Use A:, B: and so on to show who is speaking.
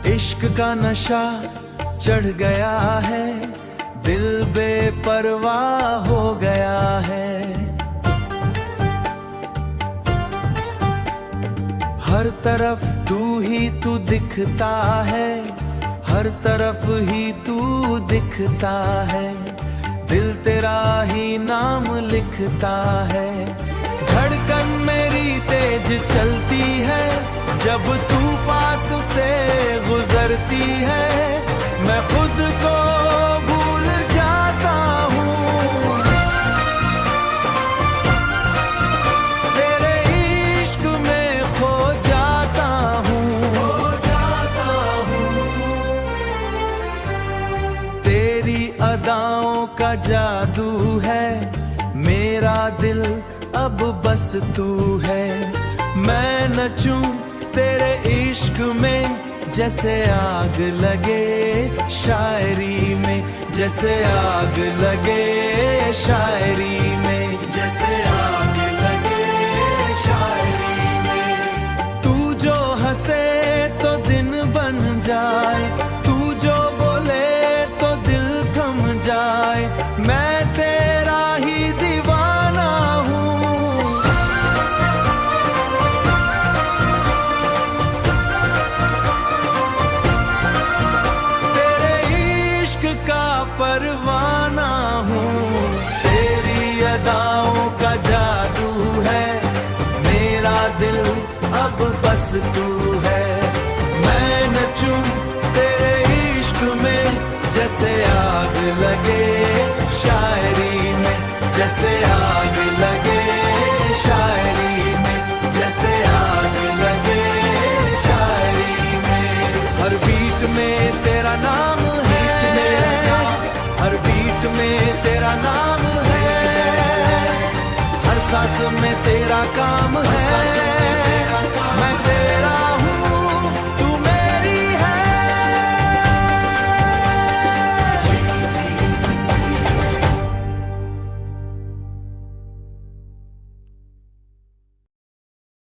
A: इश्क का नशा चढ़ गया है, दिल बेपरवाह हो गया है। हर तरफ तू ही तू दिखता है, हर तरफ ही तू दिखता है, दिल तेरा ही नाम लिखता है। धड़कन मेरी तेज चलती है, जब तू पास से गुजरती है, मैं खुद को भूल जाता हूँ। तेरे इश्क में खो जाता हूँ। तेरी अदाओं का जादू है, मेरा दिल अब बस तू है। मैं नचूं तेरे इश्क में, जैसे आग लगे शायरी में, जैसे आग लगे शायरी में, जैसे आग लगे शायरी में। तू जो हंसे तो दिन बन जाए, तू जो बोले तो दिल थम जाए, मैं तेरा ही दीवाना हूँ। का परवाना हूँ, तेरी अदाओं का जादू है, मेरा दिल अब बस तू है। मैं नचूं तेरे इश्क में, जैसे आग लगे शायरी में, जैसे आग लगे शायरी में, जैसे आग लगे शायरी में। हर बीट में तेरा नाम है, हर बीट में तेरा नाम है, हर सांस में तेरा काम है।